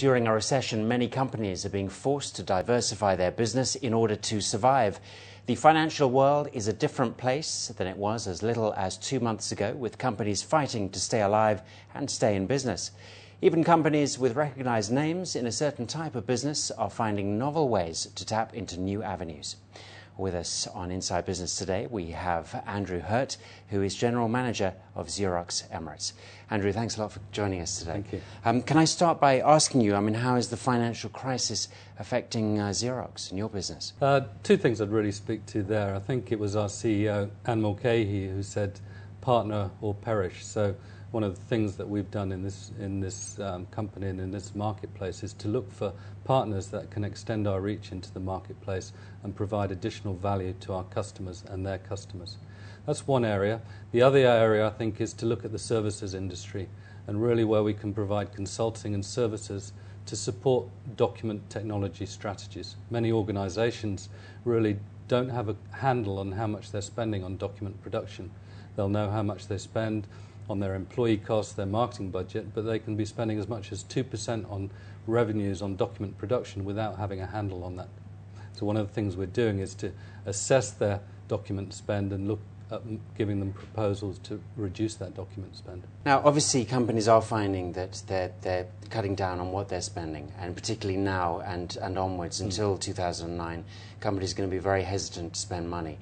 during a recession, many companies are being forced to diversify their business in order to survive. The financial world is a different place than it was as little as 2 months ago, with companies fighting to stay alive and stay in business. Even companies with recognized names in a certain type of business are finding novel ways to tap into new avenues. With us on Inside Business today, we have Andrew Hurt, who is General Manager of Xerox Emirates. Andrew, thanks a lot for joining us today. Thank you. Can I start by asking you, how is the financial crisis affecting Xerox and your business? Two things I'd really speak to there. I think it was our CEO, Anne Mulcahy, who said, partner or perish. So one of the things that we've done in this company and in this marketplace is to look for partners that can extend our reach into the marketplace and provide additional value to our customers and their customers. That's one area. The other area, I think, is to look at the services industry and really where we can provide consulting and services to support document technology strategies. Many organizations really don't have a handle on how much they're spending on document production. They'll know how much they spend on their employee costs, their marketing budget, but they can be spending as much as 2% on revenues on document production without having a handle on that. So one of the things we're doing is to assess their document spend and look at giving them proposals to reduce that document spend. Now, obviously, companies are finding that they're cutting down on what they're spending, and particularly now and onwards until 2009, companies are going to be very hesitant to spend money.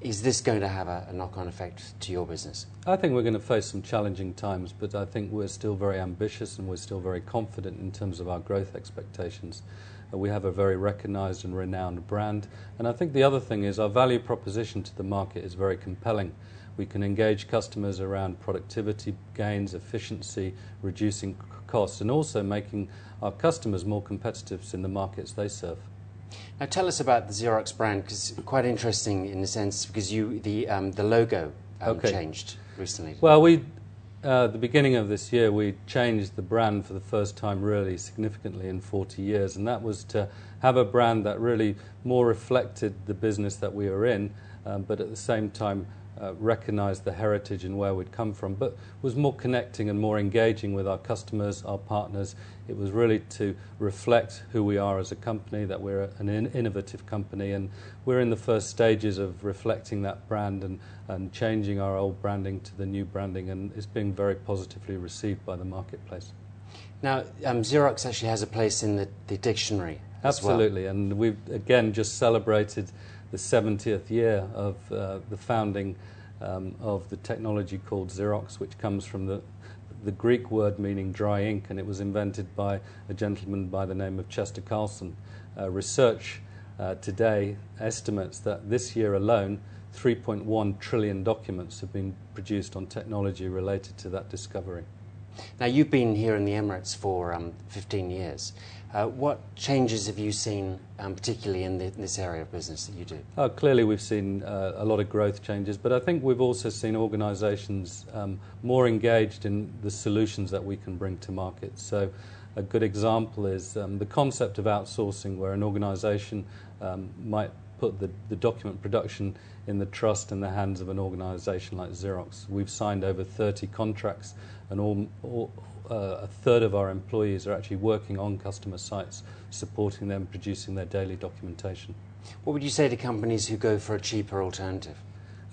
Is this going to have a knock-on effect to your business? I think we're going to face some challenging times, but I think we're still very ambitious and we're still very confident in terms of our growth expectations. We have a very recognised and renowned brand, and I think the other thing is our value proposition to the market is very compelling. We can engage customers around productivity gains, efficiency, reducing costs, and also making our customers more competitive in the markets they serve. Now, tell us about the Xerox brand, because it's quite interesting in the sense because the logo changed recently. Well, at the beginning of this year, we changed the brand for the first time really significantly in 40 years, and that was to have a brand that really more reflected the business that we are in, but at the same time recognised the heritage and where we'd come from, but was more connecting and more engaging with our customers, our partners. It was really to reflect who we are as a company, that we're an innovative company, and we're in the first stages of reflecting that brand and changing our old branding to the new branding, and it's being very positively received by the marketplace. Now, Xerox actually has a place in the dictionary as well. Absolutely, and we've again just celebrated the 70th year of the founding of the technology called Xerox, which comes from the Greek word meaning dry ink, and it was invented by a gentleman by the name of Chester Carlson. Research today estimates that this year alone 3.1 trillion documents have been produced on technology related to that discovery. Now, you've been here in the Emirates for 15 years. What changes have you seen, particularly in this area of business that you do? Clearly we've seen a lot of growth changes, but I think we've also seen organisations more engaged in the solutions that we can bring to market. So a good example is the concept of outsourcing, where an organisation might put the document production in the trust in the hands of an organisation like Xerox. We've signed over 30 contracts, and a third of our employees are actually working on customer sites, supporting them, producing their daily documentation. What would you say to companies who go for a cheaper alternative?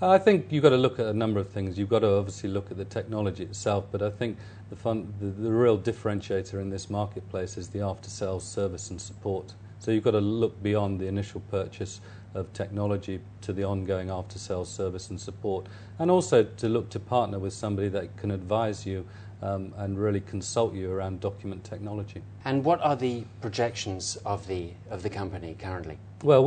I think you've got to look at a number of things. You've got to obviously look at the technology itself, but I think the real differentiator in this marketplace is the after-sales service and support. So you've got to look beyond the initial purchase of technology to the ongoing after-sales service and support, and also to look to partner with somebody that can advise you and really consult you around document technology. And what are the projections of the company currently? Well,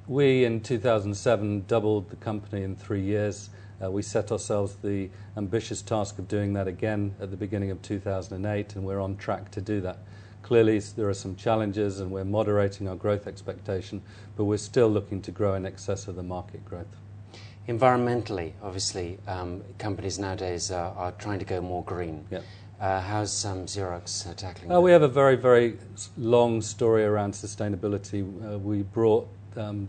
we in 2007 doubled the company in 3 years. We set ourselves the ambitious task of doing that again at the beginning of 2008, and we're on track to do that. Clearly, there are some challenges, and we're moderating our growth expectation, but we're still looking to grow in excess of the market growth. Environmentally, obviously, companies nowadays are trying to go more green. Yep. How's Xerox tackling that? We have a very, very long story around sustainability. We brought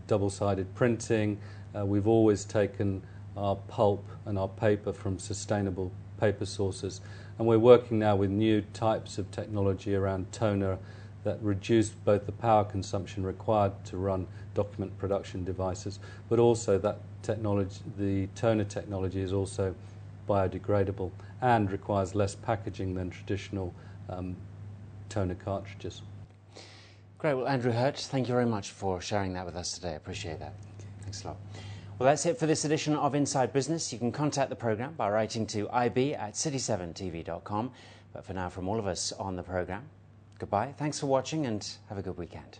double-sided printing. We've always taken our pulp and our paper from sustainable paper sources. And we're working now with new types of technology around toner that reduce both the power consumption required to run document production devices, but also that technology, the toner technology, is also biodegradable and requires less packaging than traditional toner cartridges. Great. Well, Andrew Hurt, thank you very much for sharing that with us today. I appreciate that. Thanks a lot. Well, that's it for this edition of Inside Business. You can contact the programme by writing to ib@city7tv.com. But for now, from all of us on the programme, goodbye, thanks for watching, and have a good weekend.